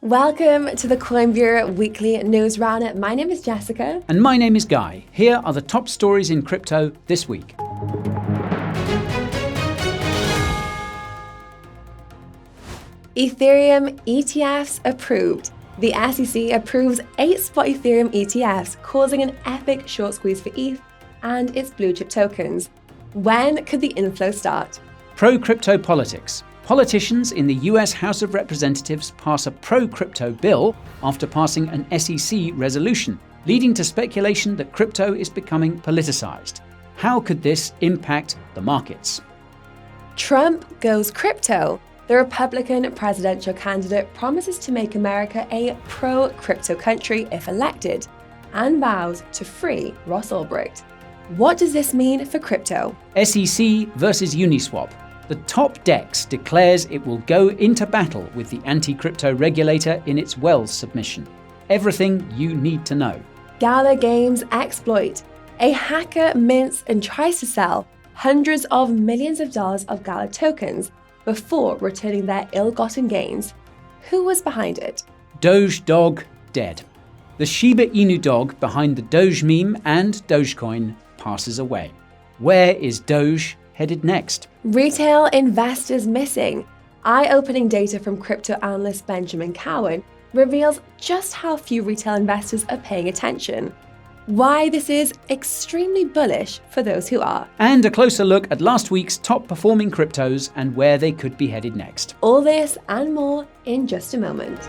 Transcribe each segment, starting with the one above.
Welcome to the Coin Bureau Weekly News Roundup. My name is Jessica. And my name is Guy. Here are the top stories in crypto this week. Ethereum ETFs approved. The SEC approves 8 spot Ethereum ETFs, causing an epic short squeeze for ETH and its blue chip tokens. When could the inflow start? Pro-crypto politics. Politicians in the US House of Representatives pass a pro-crypto bill after passing an SEC resolution, leading to speculation that crypto is becoming politicized. How could this impact the markets? Trump goes crypto. The Republican presidential candidate promises to make America a pro-crypto country if elected, and vows to free Ross Ulbricht. What does this mean for crypto? SEC versus Uniswap. The top DEX declares it will go into battle with the anti-crypto regulator in its Wells submission. Everything you need to know. Gala Games exploit. A hacker mints and tries to sell hundreds of millions of dollars of Gala tokens before returning their ill-gotten gains. Who was behind it? Doge Dog dead. The Shiba Inu dog behind the Doge meme and Dogecoin passes away. Where is Doge headed next? Retail investors missing. Eye-opening data from crypto analyst Benjamin Cowan reveals just how few retail investors are paying attention. Why this is extremely bullish for those who are. And a closer look at last week's top performing cryptos and where they could be headed next. All this and more in just a moment.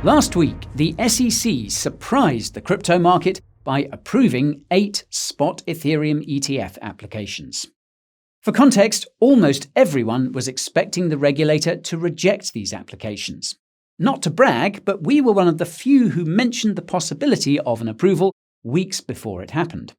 Last week, the SEC surprised the crypto market by approving 8 spot Ethereum ETF applications. For context, almost everyone was expecting the regulator to reject these applications. Not to brag, but we were one of the few who mentioned the possibility of an approval weeks before it happened.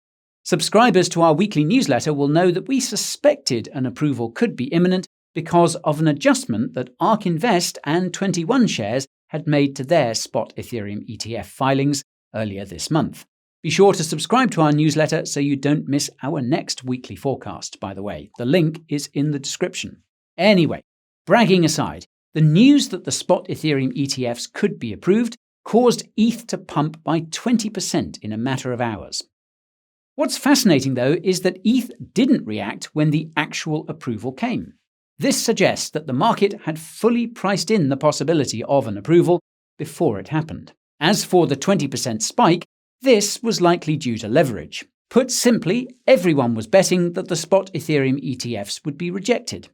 Subscribers to our weekly newsletter will know that we suspected an approval could be imminent because of an adjustment that ARK Invest and 21 Shares had made to their spot Ethereum ETF filings earlier this month. Be sure to subscribe to our newsletter so you don't miss our next weekly forecast, by the way. The link is in the description. Anyway, bragging aside, the news that the spot Ethereum ETFs could be approved caused ETH to pump by 20% in a matter of hours. What's fascinating, though, is that ETH didn't react when the actual approval came. This suggests that the market had fully priced in the possibility of an approval before it happened. As for the 20% spike, this was likely due to leverage. Put simply, everyone was betting that the spot Ethereum ETFs would be rejected.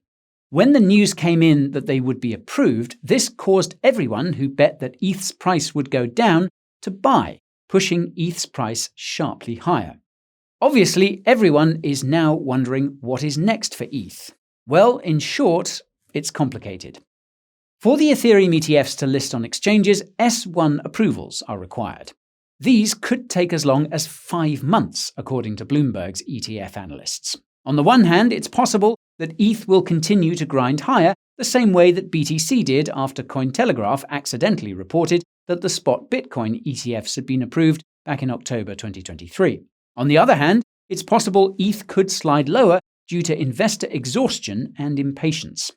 When the news came in that they would be approved, this caused everyone who bet that ETH's price would go down to buy, pushing ETH's price sharply higher. Obviously, everyone is now wondering what is next for ETH. Well, in short, it's complicated. For the Ethereum ETFs to list on exchanges, S1 approvals are required. These could take as long as 5 months, according to Bloomberg's ETF analysts. On the one hand, it's possible that ETH will continue to grind higher the same way that BTC did after Cointelegraph accidentally reported that the spot Bitcoin ETFs had been approved back in October 2023. On the other hand, it's possible ETH could slide lower due to investor exhaustion and impatience.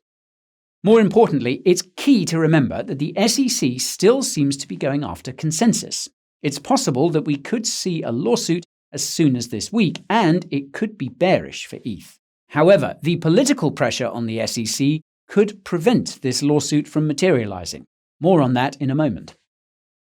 More importantly, it's key to remember that the SEC still seems to be going after consensus. It's possible that we could see a lawsuit as soon as this week, and it could be bearish for ETH. However, the political pressure on the SEC could prevent this lawsuit from materializing. More on that in a moment.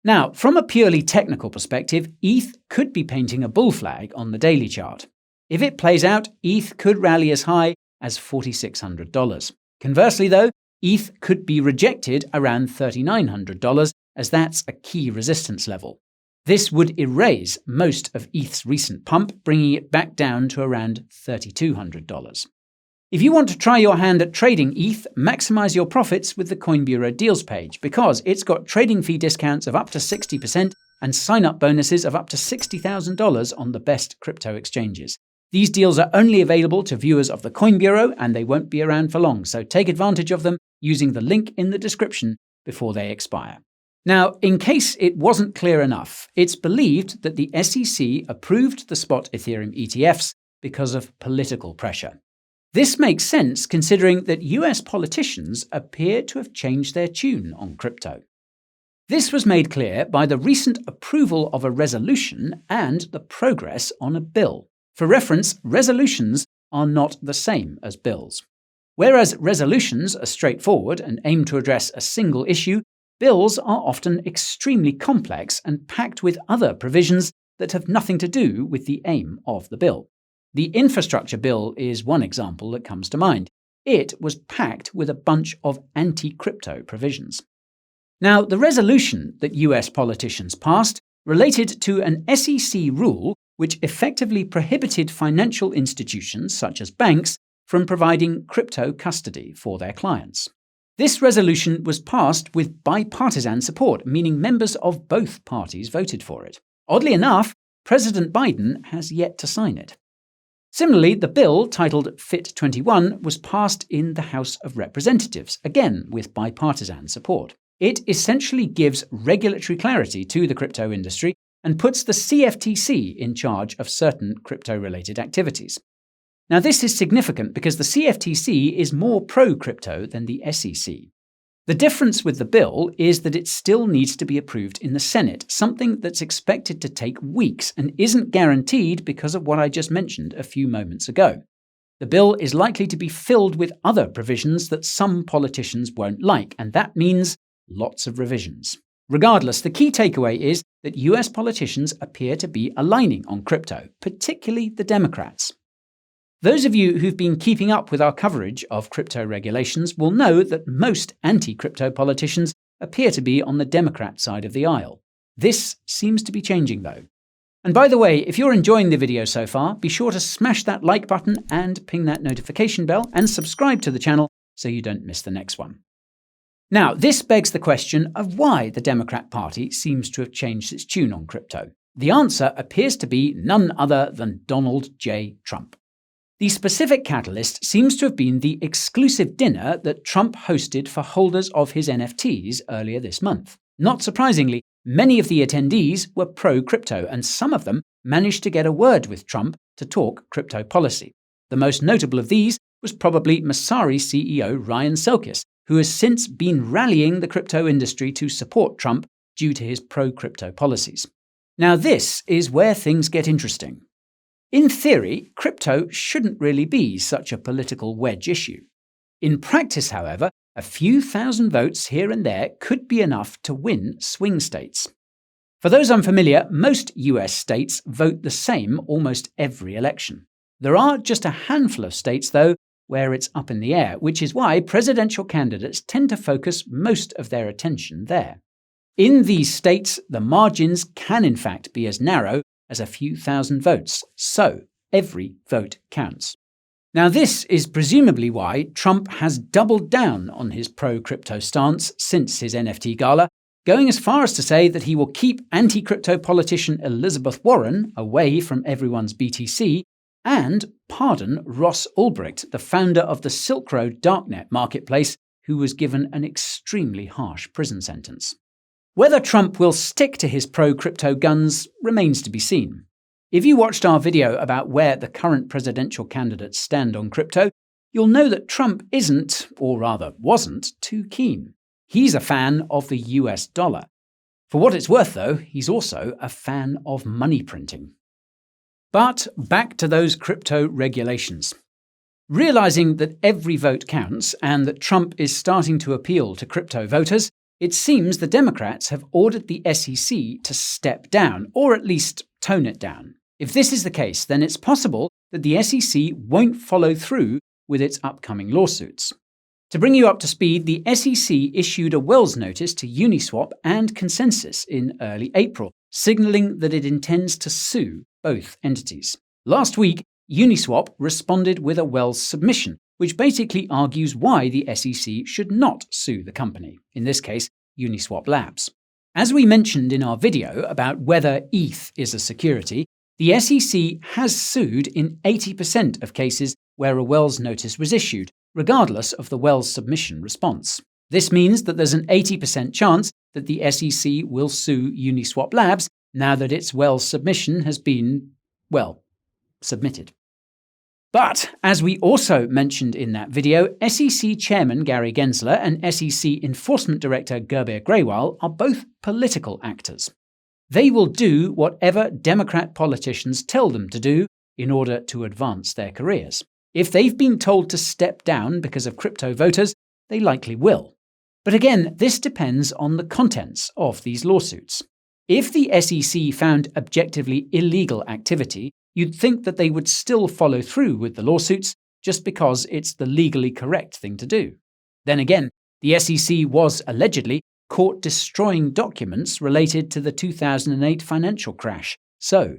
Now, from a purely technical perspective, ETH could be painting a bull flag on the daily chart. If it plays out, ETH could rally as high as $4,600. Conversely, though, ETH could be rejected around $3,900, as that's a key resistance level. This would erase most of ETH's recent pump, bringing it back down to around $3,200. If you want to try your hand at trading ETH, maximize your profits with the Coin Bureau deals page, because it's got trading fee discounts of up to 60% and sign-up bonuses of up to $60,000 on the best crypto exchanges. These deals are only available to viewers of the Coin Bureau, and they won't be around for long, so take advantage of them using the link in the description before they expire. Now, in case it wasn't clear enough, it's believed that the SEC approved the spot Ethereum ETFs because of political pressure. This makes sense considering that US politicians appear to have changed their tune on crypto. This was made clear by the recent approval of a resolution and the progress on a bill. For reference, resolutions are not the same as bills. Whereas resolutions are straightforward and aim to address a single issue, bills are often extremely complex and packed with other provisions that have nothing to do with the aim of the bill. The infrastructure bill is one example that comes to mind. It was packed with a bunch of anti-crypto provisions. Now, the resolution that US politicians passed related to an SEC rule which effectively prohibited financial institutions such as banks from providing crypto custody for their clients. This resolution was passed with bipartisan support, meaning members of both parties voted for it. Oddly enough, President Biden has yet to sign it. Similarly, the bill, titled FIT 21, was passed in the House of Representatives, again with bipartisan support. It essentially gives regulatory clarity to the crypto industry and puts the CFTC in charge of certain crypto-related activities. Now, this is significant because the CFTC is more pro-crypto than the SEC. The difference with the bill is that it still needs to be approved in the Senate, something that's expected to take weeks and isn't guaranteed because of what I just mentioned a few moments ago. The bill is likely to be filled with other provisions that some politicians won't like, and that means lots of revisions. Regardless, the key takeaway is that US politicians appear to be aligning on crypto, particularly the Democrats. Those of you who've been keeping up with our coverage of crypto regulations will know that most anti-crypto politicians appear to be on the Democrat side of the aisle. This seems to be changing, though. And by the way, if you're enjoying the video so far, be sure to smash that like button and ping that notification bell and subscribe to the channel so you don't miss the next one. Now, this begs the question of why the Democrat Party seems to have changed its tune on crypto. The answer appears to be none other than Donald J. Trump. The specific catalyst seems to have been the exclusive dinner that Trump hosted for holders of his NFTs earlier this month. Not surprisingly, many of the attendees were pro-crypto, and some of them managed to get a word with Trump to talk crypto policy. The most notable of these was probably Messari CEO Ryan Selkis, who has since been rallying the crypto industry to support Trump due to his pro-crypto policies. Now, this is where things get interesting. In theory, crypto shouldn't really be such a political wedge issue. In practice, however, a few thousand votes here and there could be enough to win swing states. For those unfamiliar, most US states vote the same almost every election. There are just a handful of states, though, where it's up in the air, which is why presidential candidates tend to focus most of their attention there. In these states, the margins can in fact be as narrow as a few thousand votes, so every vote counts. Now, this is presumably why Trump has doubled down on his pro-crypto stance since his NFT Gala, going as far as to say that he will keep anti-crypto politician Elizabeth Warren away from everyone's BTC and pardon Ross Ulbricht, the founder of the Silk Road darknet marketplace, who was given an extremely harsh prison sentence. Whether Trump will stick to his pro-crypto guns remains to be seen. If you watched our video about where the current presidential candidates stand on crypto, you'll know that Trump isn't, or rather wasn't, too keen. He's a fan of the US dollar. For what it's worth, though, he's also a fan of money printing. But back to those crypto regulations. Realizing that every vote counts and that Trump is starting to appeal to crypto voters, it seems the Democrats have ordered the SEC to step down, or at least tone it down. If this is the case, then it's possible that the SEC won't follow through with its upcoming lawsuits. To bring you up to speed, the SEC issued a Wells notice to Uniswap and Consensus in early April, signaling that it intends to sue both entities. Last week, Uniswap responded with a Wells submission, which basically argues why the SEC should not sue the company, in this case, Uniswap Labs. As we mentioned in our video about whether ETH is a security, the SEC has sued in 80% of cases where a Wells notice was issued, regardless of the Wells submission response. This means that there's an 80% chance that the SEC will sue Uniswap Labs now that its Wells submission has been, well, submitted. But, as we also mentioned in that video, SEC Chairman Gary Gensler and SEC Enforcement Director Gurbir Grewal are both political actors. They will do whatever Democrat politicians tell them to do in order to advance their careers. If they've been told to step down because of crypto voters, they likely will. But again, this depends on the contents of these lawsuits. If the SEC found objectively illegal activity, you'd think that they would still follow through with the lawsuits just because it's the legally correct thing to do. Then again, the SEC was allegedly caught destroying documents related to the 2008 financial crash, so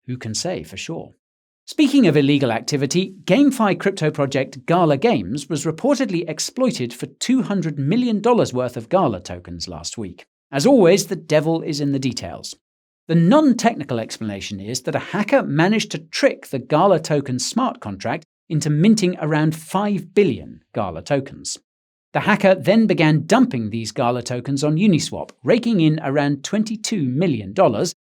who can say for sure? Speaking of illegal activity, GameFi crypto project Gala Games was reportedly exploited for $200 million worth of Gala tokens last week. As always, the devil is in the details. The non-technical explanation is that a hacker managed to trick the Gala token smart contract into minting around 5 billion Gala tokens. The hacker then began dumping these Gala tokens on Uniswap, raking in around $22 million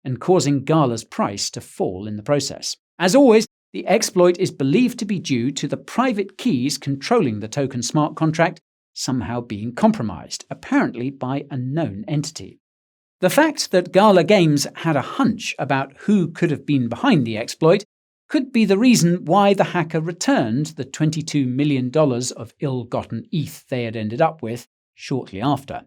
and causing Gala's price to fall in the process. As always, the exploit is believed to be due to the private keys controlling the token smart contract somehow being compromised, apparently by a known entity. The fact that Gala Games had a hunch about who could have been behind the exploit could be the reason why the hacker returned the $22 million of ill-gotten ETH they had ended up with shortly after.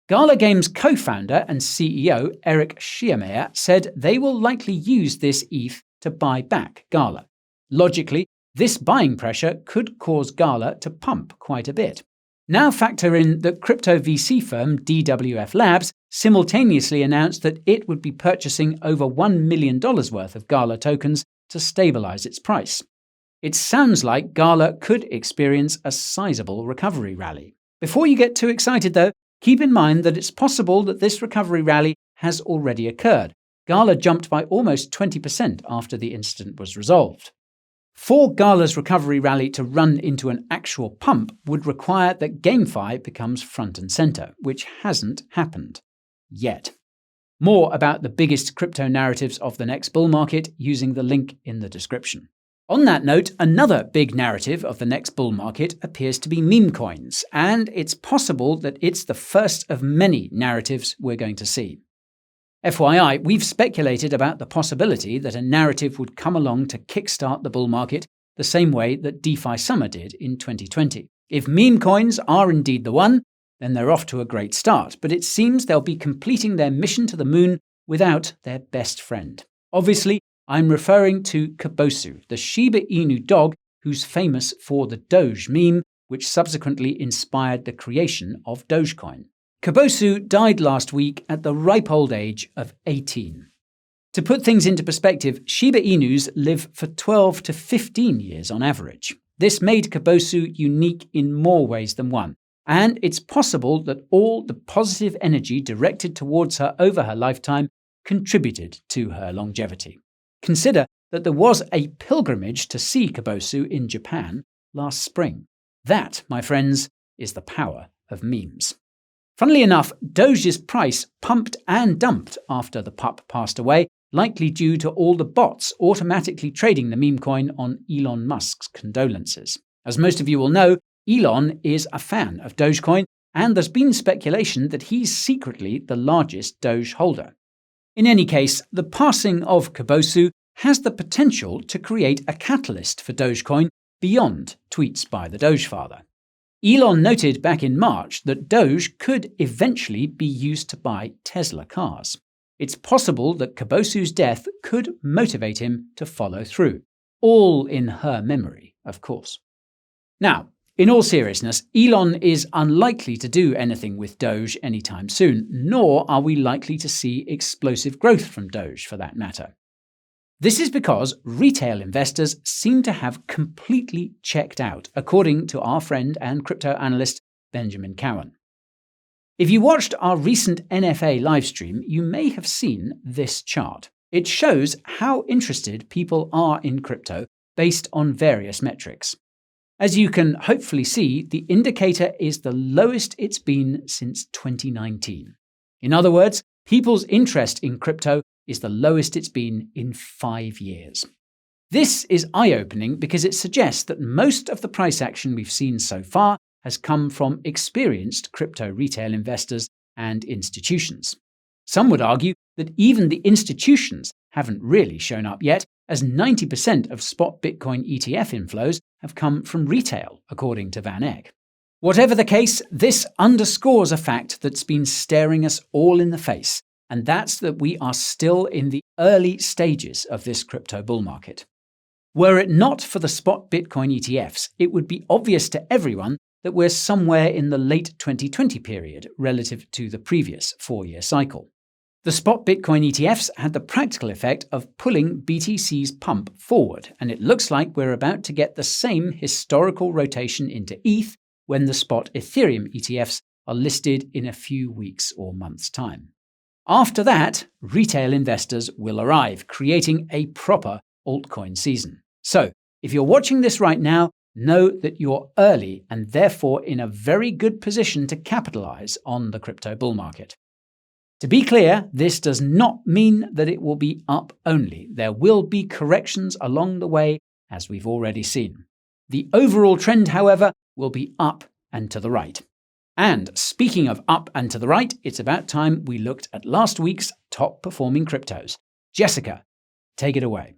Gala Games co-founder and CEO Eric Schiermeier said they will likely use this ETH to buy back Gala. Logically, this buying pressure could cause Gala to pump quite a bit. Now factor in that crypto VC firm DWF Labs simultaneously announced that it would be purchasing over $1 million worth of Gala tokens to stabilize its price. It sounds like Gala could experience a sizable recovery rally. Before you get too excited though, keep in mind that it's possible that this recovery rally has already occurred. Gala jumped by almost 20% after the incident was resolved. For Gala's recovery rally to run into an actual pump would require that GameFi becomes front and center, which hasn't happened yet. More about the biggest crypto narratives of the next bull market using the link in the description. On that note, another big narrative of the next bull market appears to be meme coins, and it's possible that it's the first of many narratives we're going to see. FYI, we've speculated about the possibility that a narrative would come along to kickstart the bull market the same way that DeFi Summer did in 2020. If meme coins are indeed the one, then they're off to a great start, but it seems they'll be completing their mission to the moon without their best friend. Obviously, I'm referring to Kobosu, the Shiba Inu dog who's famous for the Doge meme, which subsequently inspired the creation of Dogecoin. Kobosu died last week at the ripe old age of 18. To put things into perspective, Shiba Inus live for 12 to 15 years on average. This made Kobosu unique in more ways than one, and it's possible that all the positive energy directed towards her over her lifetime contributed to her longevity. Consider that there was a pilgrimage to see Kobosu in Japan last spring. That, my friends, is the power of memes. Funnily enough, Doge's price pumped and dumped after the pup passed away, likely due to all the bots automatically trading the meme coin on Elon Musk's condolences. As most of you will know, Elon is a fan of Dogecoin, and there's been speculation that he's secretly the largest Doge holder. In any case, the passing of Kobosu has the potential to create a catalyst for Dogecoin beyond tweets by the Dogefather. Elon noted back in March that Doge could eventually be used to buy Tesla cars. It's possible that Kobosu's death could motivate him to follow through. All in her memory, of course. Now, in all seriousness, Elon is unlikely to do anything with Doge anytime soon, nor are we likely to see explosive growth from Doge for that matter. This is because retail investors seem to have completely checked out, according to our friend and crypto analyst Benjamin Cowan. If you watched our recent NFA livestream, you may have seen this chart. It shows how interested people are in crypto based on various metrics. As you can hopefully see, the indicator is the lowest it's been since 2019. In other words, people's interest in crypto is the lowest it's been in 5 years. This is eye-opening because it suggests that most of the price action we've seen so far has come from experienced crypto retail investors and institutions. Some would argue that even the institutions haven't really shown up yet, as 90% of spot Bitcoin ETF inflows have come from retail, according to Van Eck. Whatever the case, this underscores a fact that's been staring us all in the face, and that's that we are still in the early stages of this crypto bull market. Were it not for the spot Bitcoin ETFs, it would be obvious to everyone that we're somewhere in the late 2020 period relative to the previous 4-year cycle. The spot Bitcoin ETFs had the practical effect of pulling BTC's pump forward, and it looks like we're about to get the same historical rotation into ETH when the spot Ethereum ETFs are listed in a few weeks or months' time. After that, retail investors will arrive, creating a proper altcoin season. So, if you're watching this right now, know that you're early and therefore in a very good position to capitalize on the crypto bull market. To be clear, this does not mean that it will be up only. There will be corrections along the way, as we've already seen. The overall trend, however, will be up and to the right. And speaking of up and to the right, it's about time we looked at last week's top-performing cryptos. Jessica, take it away.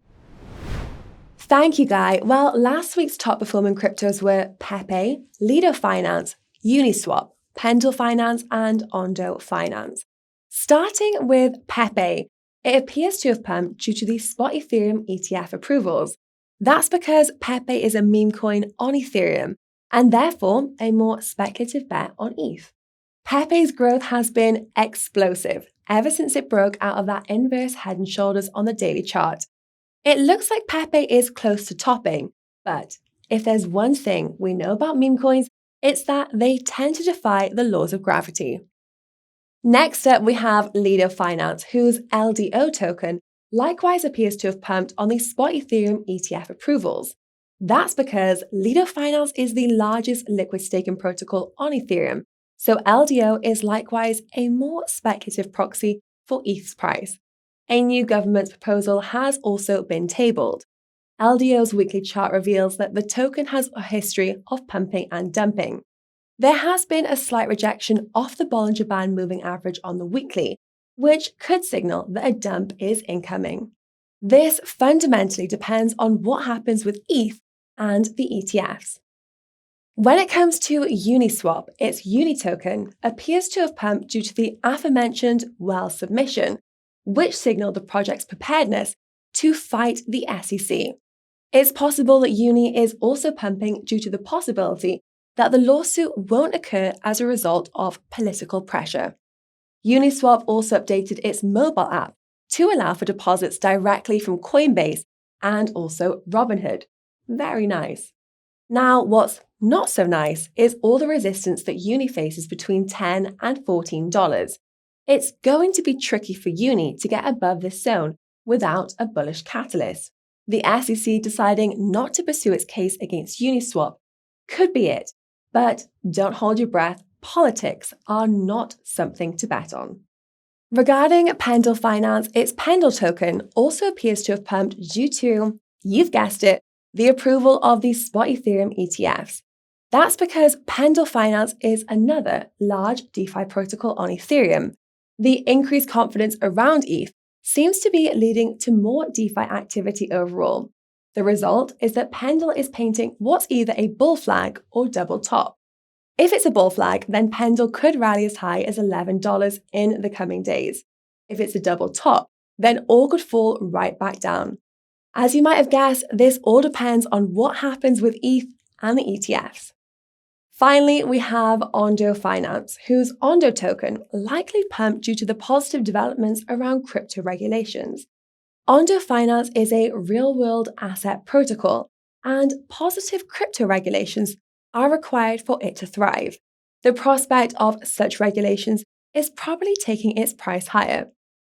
Thank you, Guy. Well, last week's top-performing cryptos were Pepe, Lido Finance, Uniswap, Pendle Finance, and Ondo Finance. Starting with Pepe, it appears to have pumped due to the spot Ethereum ETF approvals. That's because Pepe is a meme coin on Ethereum, and therefore a more speculative bet on ETH. Pepe's growth has been explosive ever since it broke out of that inverse head and shoulders on the daily chart. It looks like Pepe is close to topping, but if there's one thing we know about meme coins, it's that they tend to defy the laws of gravity. Next up, we have Lido Finance, whose LDO token likewise appears to have pumped on the spot Ethereum ETF approvals. That's because Lido Finance is the largest liquid staking protocol on Ethereum, so LDO is likewise a more speculative proxy for ETH's price. A new government proposal has also been tabled. LDO's weekly chart reveals that the token has a history of pumping and dumping. There has been a slight rejection off the Bollinger Band moving average on the weekly, which could signal that a dump is incoming. This fundamentally depends on what happens with ETH and the ETFs. When it comes to Uniswap, its UNI token appears to have pumped due to the aforementioned well submission, which signaled the project's preparedness to fight the SEC. It's possible that UNI is also pumping due to the possibility that the lawsuit won't occur as a result of political pressure. Uniswap also updated its mobile app to allow for deposits directly from Coinbase and also Robinhood. Very nice. Now, what's not so nice is all the resistance that UNI faces between $10 and $14. It's going to be tricky for UNI to get above this zone without a bullish catalyst. The SEC deciding not to pursue its case against Uniswap could be it, but don't hold your breath. Politics are not something to bet on. Regarding Pendle Finance, its Pendle token also appears to have pumped due to, you've guessed it, the approval of the spot Ethereum ETFs. That's because Pendle Finance is another large DeFi protocol on Ethereum. The increased confidence around ETH seems to be leading to more DeFi activity overall. The result is that Pendle is painting what's either a bull flag or double top. If it's a bull flag, then Pendle could rally as high as $11 in the coming days. If it's a double top, then all could fall right back down. As you might have guessed, this all depends on what happens with ETH and the ETFs. Finally, we have Ondo Finance, whose Ondo token likely pumped due to the positive developments around crypto regulations. Ondo Finance is a real-world asset protocol, and positive crypto regulations are required for it to thrive. The prospect of such regulations is probably taking its price higher.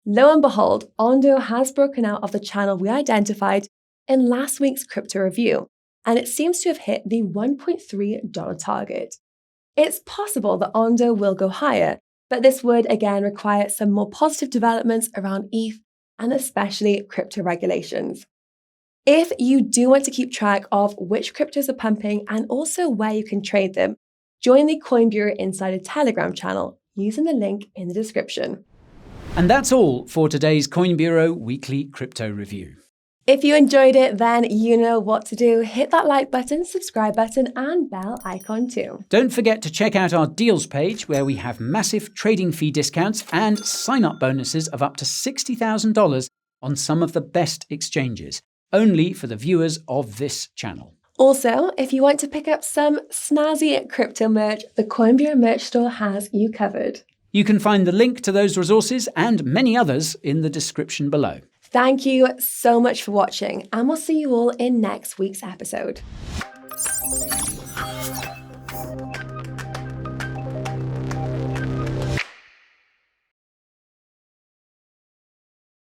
Lo and behold, Ondo has broken out of the channel we identified in last week's crypto review, and it seems to have hit the $1.3 target. It's possible that Ondo will go higher, but this would again require some more positive developments around ETH and especially crypto regulations. If you do want to keep track of which cryptos are pumping and also where you can trade them, join the Coin Bureau Insider Telegram channel using the link in the description. And that's all for today's Coin Bureau Weekly Crypto Review. If you enjoyed it, then you know what to do. Hit that like button, subscribe button, and bell icon too. Don't forget to check out our deals page where we have massive trading fee discounts and sign-up bonuses of up to $60,000 on some of the best exchanges, only for the viewers of this channel. Also, if you want to pick up some snazzy crypto merch, the Coin Bureau merch store has you covered. You can find the link to those resources and many others in the description below. Thank you so much for watching, and we'll see you all in next week's episode.